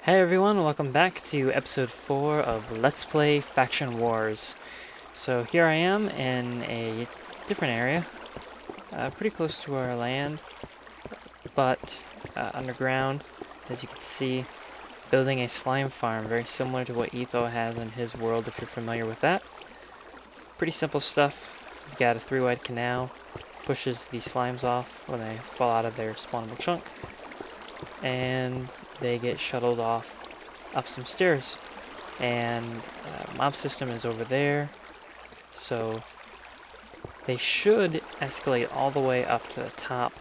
Hey everyone, welcome back to episode 4 of Let's Play Faction Wars. So here I am in a different area, pretty close to our land, but underground, as you can see, building a slime farm, very similar to what Etho has in his world if you're familiar with that. Pretty simple stuff. You've got a 3-wide canal, pushes the slimes off when they fall out of their spawnable chunk, and they get shuttled off up some stairs. And mob system is over there, so they should escalate all the way up to the top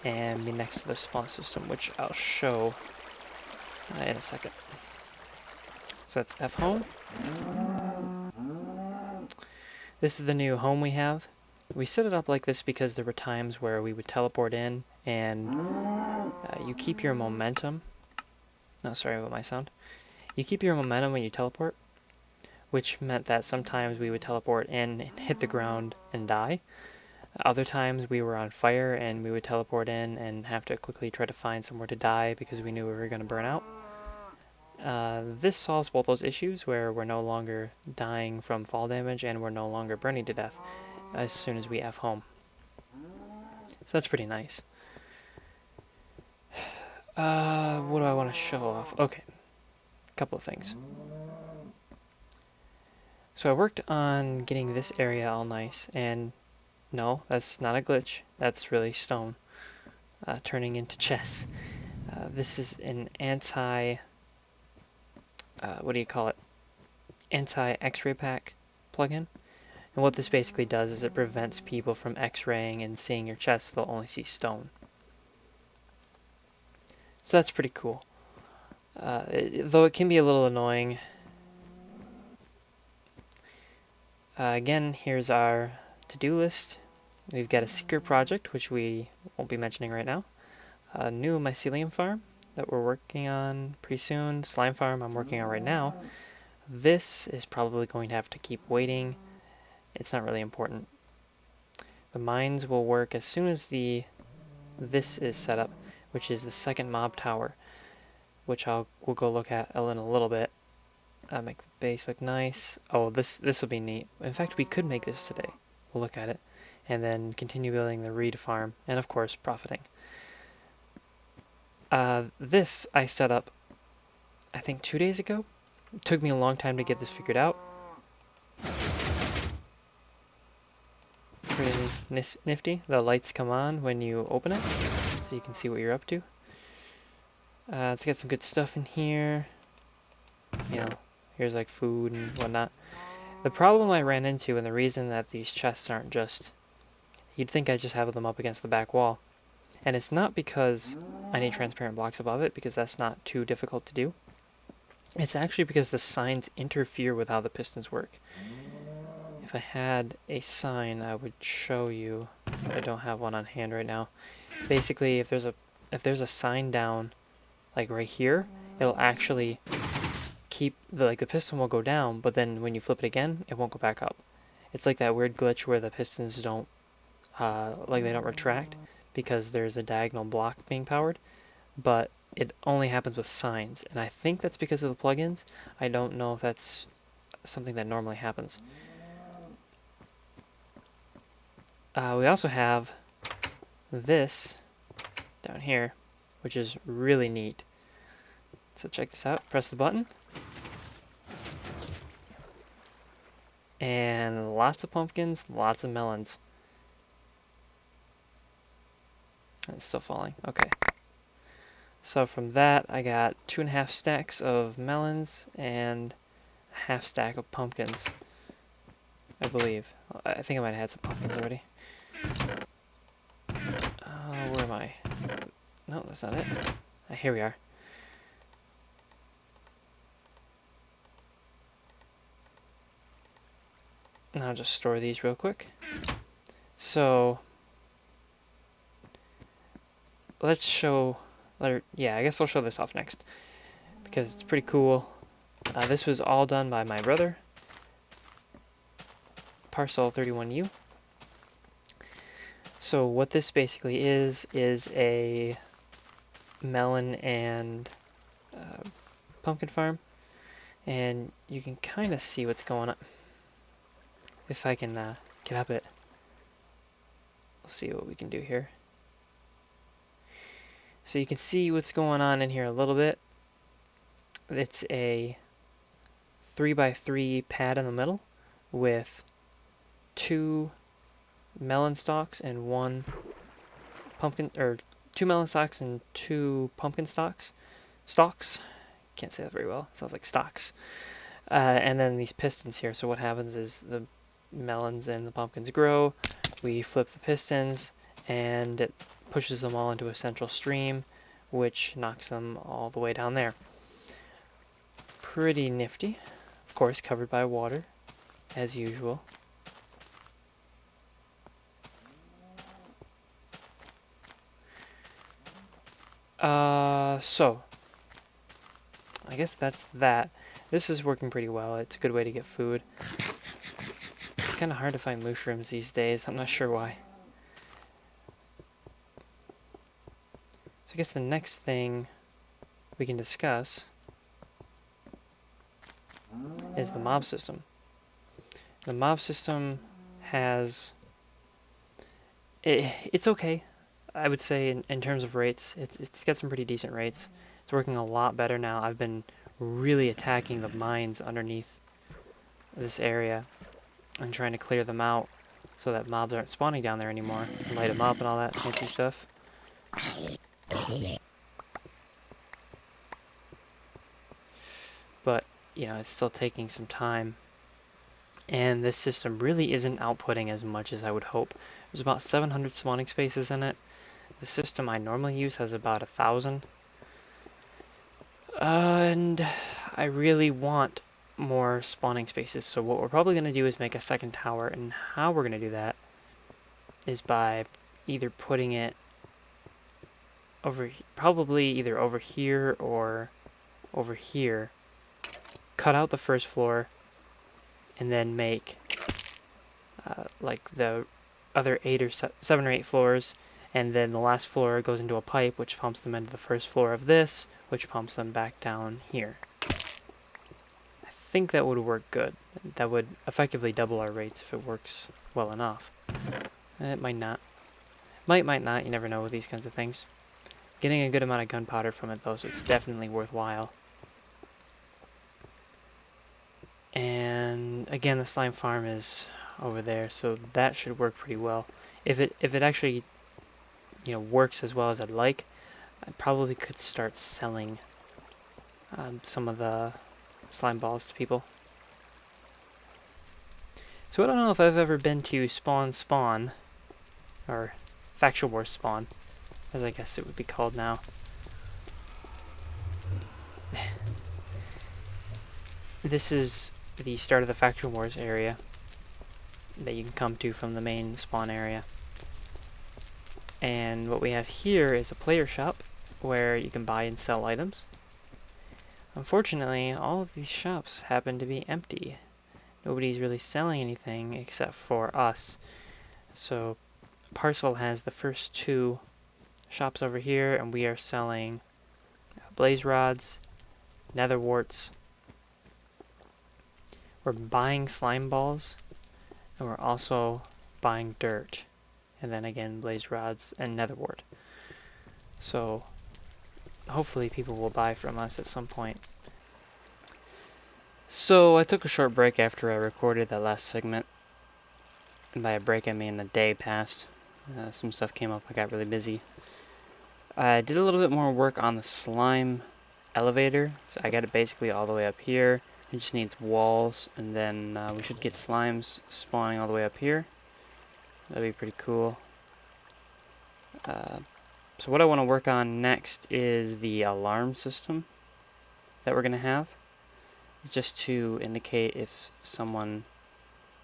and be next to the spawn system, which I'll show in a second. So that's F home. This is the new home we have. We set it up like this because there were times where we would teleport in and you keep your momentum. No, sorry about my sound. You keep your momentum when you teleport, which meant that sometimes we would teleport in and hit the ground and die. Other times we were on fire and we would teleport in and have to quickly try to find somewhere to die because we knew we were going to burn out. This solves both those issues where we're no longer dying from fall damage and we're no longer burning to death as soon as we F home. So that's pretty nice. What do I want to show off? Okay, a couple of things. So I worked on getting this area all nice, and no, that's not a glitch. That's really stone turning into chess. This is an what do you call it? Anti-X-ray pack plugin. And what this basically does is it prevents people from X-raying and seeing your chest. They'll only see stone. So that's pretty cool. Though it can be a little annoying. Again, here's our to-do list. We've got a secret project, which we won't be mentioning right now. A new mycelium farm that we're working on pretty soon. Slime farm I'm working on right now. This is probably going to have to keep waiting. It's not really important. The mines will work as soon as this is set up, which is the second mob tower, which we'll go look at in a little bit. Make the base look nice. Oh, this will be neat. In fact, we could make this today. We'll look at it, and then continue building the reed farm, and of course profiting. This I set up, I think 2 days ago. It took me a long time to get this figured out. Pretty nifty. The lights come on when you open it, so you can see what you're up to. It's got some good stuff in here. You know, here's like food and whatnot. The problem I ran into, and the reason that these chests aren't just... You'd think I just have them up against the back wall. And it's not because I need transparent blocks above it, because that's not too difficult to do. It's actually because the signs interfere with how the pistons work. If I had a sign, I would show you. But I don't have one on hand right now. Basically, if there's a sign down, like right here, it'll actually keep the piston will go down, but then when you flip it again, it won't go back up. It's like that weird glitch where the pistons don't they don't retract because there's a diagonal block being powered, but it only happens with signs, and I think that's because of the plugins. I don't know if that's something that normally happens. We also have this down here, which is really neat. So check this out. Press the button. And lots of pumpkins, lots of melons. It's still falling. Okay. So from that, I got 2.5 stacks of melons and a half stack of pumpkins, I believe. I think I might have had some pumpkins already. Where am I? No, that's not it. Here we are. And I'll just store these real quick. So let's show... Yeah, I guess I'll show this off next, because it's pretty cool. This was all done by my brother, Parcel31U. So what this basically is a melon and pumpkin farm, and you can kind of see what's going on. If I can get up it, we'll see what we can do here. So you can see what's going on in here a little bit. It's a 3x3 pad in the middle with 2 melon stalks and 1 pumpkin, or 2 melon stalks and 2 pumpkin stalks. Can't say that very well. Sounds like stocks. And then these pistons here. So what happens is the melons and the pumpkins grow. We flip the pistons, and it pushes them all into a central stream, which knocks them all the way down there. Pretty nifty. Of course, covered by water, as usual. So I guess that's that. This is working pretty well. It's a good way to get food. It's kind of hard to find mushrooms these days. I'm not sure why. So I guess the next thing we can discuss is the mob system. The mob system has... It's okay. I would say in terms of rates, it's got some pretty decent rates. It's working a lot better now. I've been really attacking the mines underneath this area and trying to clear them out so that mobs aren't spawning down there anymore. Light them up and all that fancy stuff. But, you know, it's still taking some time. And this system really isn't outputting as much as I would hope. There's about 700 spawning spaces in it. The system I normally use has about 1,000. And I really want more spawning spaces, so what we're probably going to do is make a second tower, and how we're going to do that is by either putting it over, probably either over here or over here. Cut out the first floor, and then make like the other 7 or 8 floors, and then the last floor goes into a pipe which pumps them into the first floor of this, which pumps them back down here. I think that would work good. That would effectively double our rates if it works well enough. It might not. Might not, you never know with these kinds of things. Getting a good amount of gunpowder from it though, so it's definitely worthwhile. And again, the slime farm is over there, so that should work pretty well. If it actually, you know, works as well as I'd like, I probably could start selling some of the slime balls to people. So I don't know if I've ever been to Spawn, or Factual Wars Spawn, as I guess it would be called now. This is the start of the Factual Wars area that you can come to from the main spawn area. And what we have here is a player shop where you can buy and sell items. Unfortunately, all of these shops happen to be empty. Nobody's really selling anything except for us. So Parcel has the first 2 shops over here, and we are selling blaze rods, nether warts. We're buying slime balls, and we're also buying dirt, and then again blaze rods and nether wart. So hopefully people will buy from us at some point. So I took a short break after I recorded that last segment. And by a break I mean a day passed. Some stuff came up, I got really busy. I did a little bit more work on the slime elevator. So I got it basically all the way up here. It just needs walls, and then we should get slimes spawning all the way up here. That'd be pretty cool. So what I want to work on next is the alarm system that we're going to have. Just to indicate if someone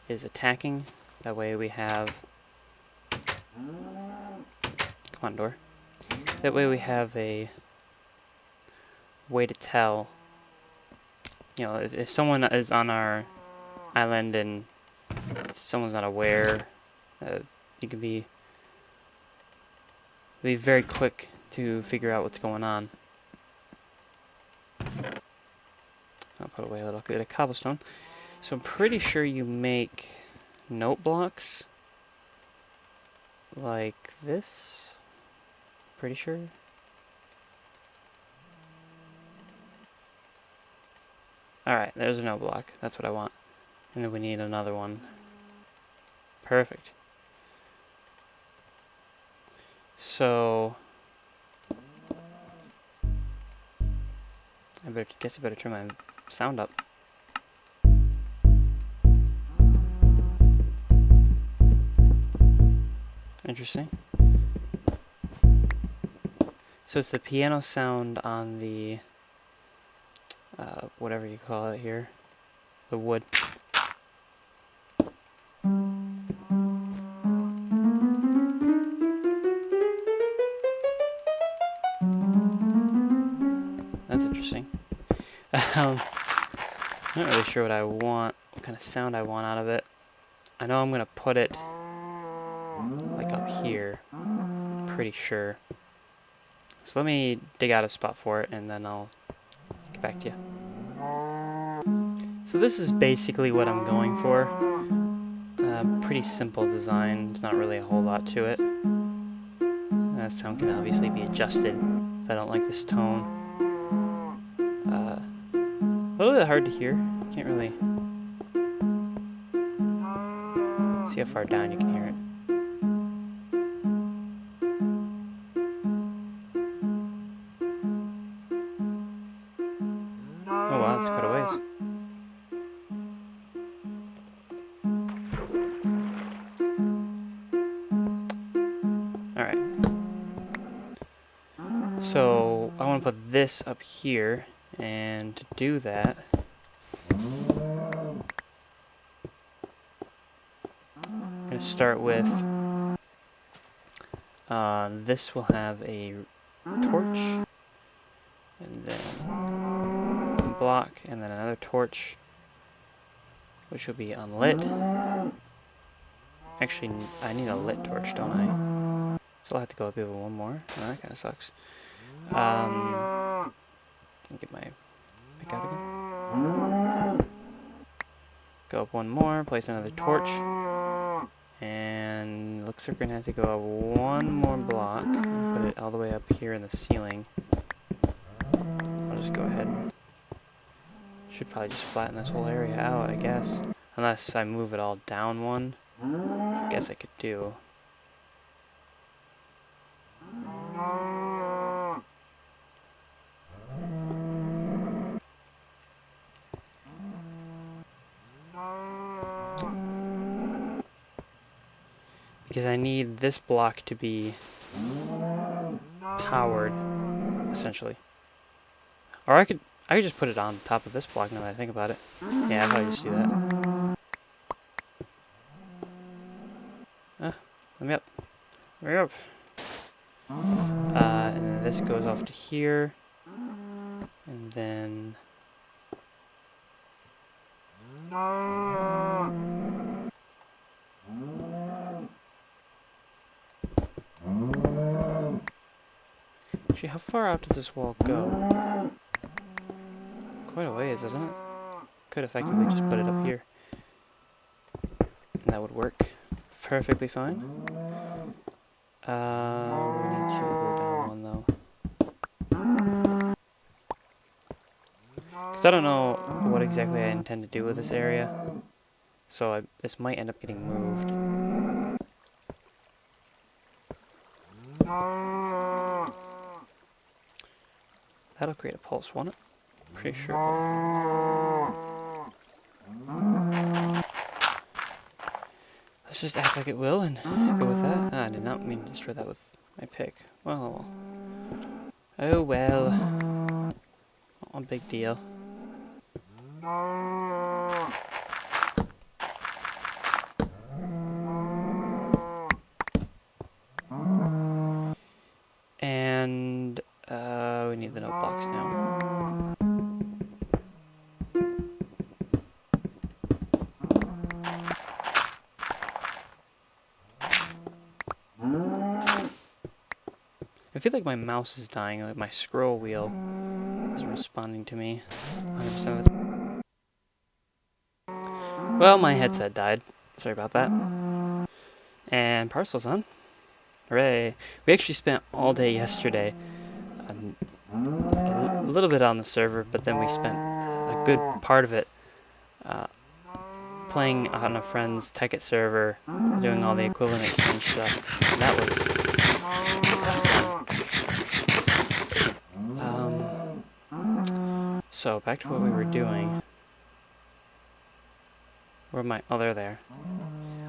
is attacking. That way we have... Come on, door. That way we have a way to tell. You know, if someone is on our island and someone's not aware, you can be very quick to figure out what's going on. put away a little bit of cobblestone. So I'm pretty sure you make note blocks like this. Pretty sure. Alright, there's a note block. That's what I want. And then we need another one. Perfect. So guess I better turn my sound up. Interesting. So it's the piano sound on the whatever you call it here, the wood. That's interesting. I'm not really sure what I want, what kind of sound I want out of it. I know I'm gonna put it like up here, pretty sure. So let me dig out a spot for it and then I'll get back to you. So this is basically what I'm going for. Pretty simple design, there's not really a whole lot to it. This tone can obviously be adjusted if I don't like this tone. A little bit hard to hear, can't really see how far down you can hear it. Oh wow, that's quite a ways. Alright. So I want to put this up here, and to do that, I'm going to start with this will have a torch, and then a block, and then another torch, which will be unlit. Actually, I need a lit torch, don't I? So I'll have to go up even one more. Oh, that kind of sucks. Can get my pick out again. Go up one more, place another torch, and looks like we're gonna have to go up one more block and put it all the way up here in the ceiling. I'll just go ahead and should probably just flatten this whole area out, I guess. Unless I move it all down one, I guess I could do. Because I need this block to be powered, essentially. Or I could just put it on top of this block now that I think about it. Yeah, I'll probably just do that. Let me up. Hurry up. And then this goes off to here. And then actually, how far out does this wall go? Quite a ways, doesn't it? Could effectively just put it up here. And that would work perfectly fine. We need to go down one though. Because I don't know what exactly I intend to do with this area. So this might end up getting moved. That'll create a pulse, won't it? Pretty sure. Let's just act like it will and go with that. Ah, I did not mean to destroy that with my pick. Well, oh well. Not a big deal. And we need the note blocks now. I feel like my mouse is dying, like my scroll wheel isn't responding to me 100% of the time. Well, my headset died. Sorry about that. And parcel's on. Hooray. We actually spent all day yesterday, a little bit on the server, but then we spent a good part of it playing on a friend's Tekkit server, doing all the equivalent exchange stuff. And that was fun. So back to what we were doing. Where am I? Oh, they're there.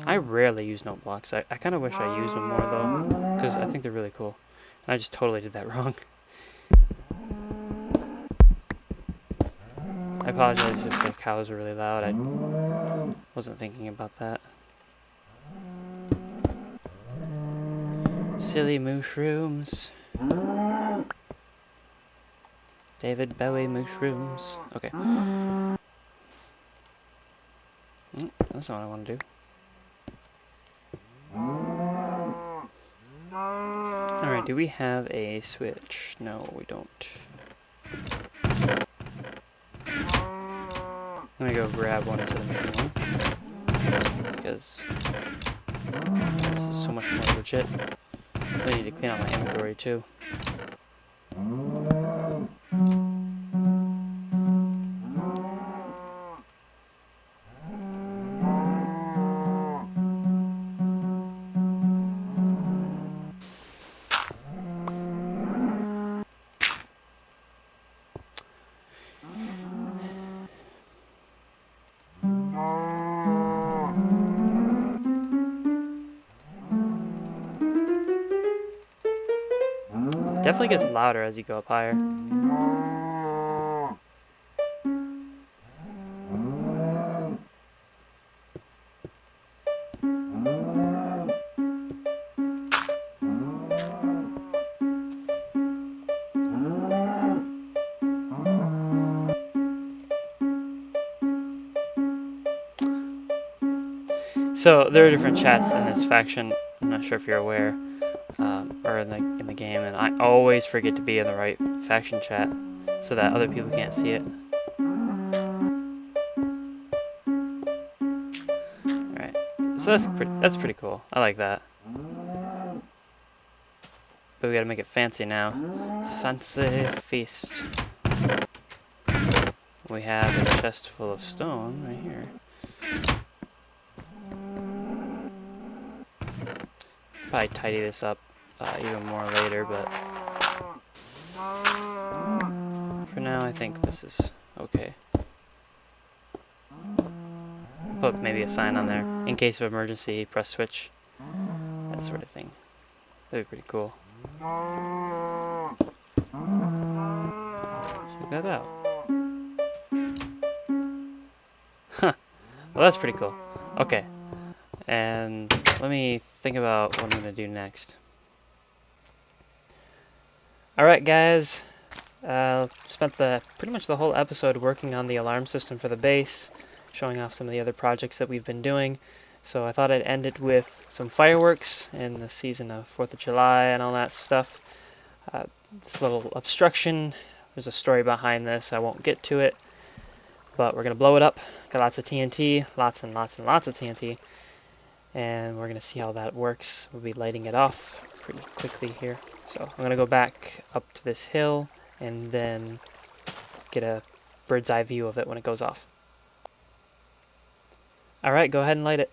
I rarely use note blocks. I kind of wish I used them more though, because I think they're really cool. And I just totally did that wrong. I apologize if the cows are really loud. I wasn't thinking about that. Silly mushrooms. David Bowie mushrooms. Okay. That's not what I want to do. Alright, do we have a switch? No, we don't. I'm gonna go grab one instead of making one. Because this is so much more legit. I need to clean out my inventory too. Definitely gets louder as you go up higher. So there are different chats in this faction. I'm not sure if you're aware, or in the game, and I always forget to be in the right faction chat so that other people can't see it. All right, so that's pretty cool. I like that. But we gotta make it fancy now. Fancy feast. We have a chest full of stone right here. Probably tidy this up even more later, but for now I think this is okay. Put maybe a sign on there. In case of emergency, press switch. That sort of thing. That'd be pretty cool. Check that out. Huh. Well, that's pretty cool. Okay. And let me think about what I'm going to do next. Alright guys, spent pretty much the whole episode working on the alarm system for the base, showing off some of the other projects that we've been doing. So I thought I'd end it with some fireworks in the season of 4th of July and all that stuff. This little obstruction, there's a story behind this, I won't get to it. But we're going to blow it up, got lots of TNT, lots and lots and lots of TNT. And we're going to see how that works. We'll be lighting it off pretty quickly here. So I'm going to go back up to this hill and then get a bird's eye view of it when it goes off. Alright, go ahead and light it.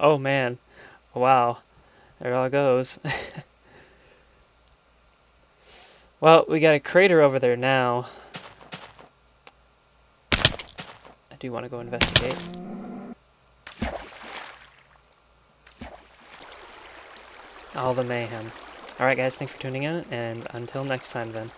Oh man, wow, there it all goes. Well, we got a crater over there now. I do want to go investigate. All the mayhem. Alright guys, thanks for tuning in, and until next time then.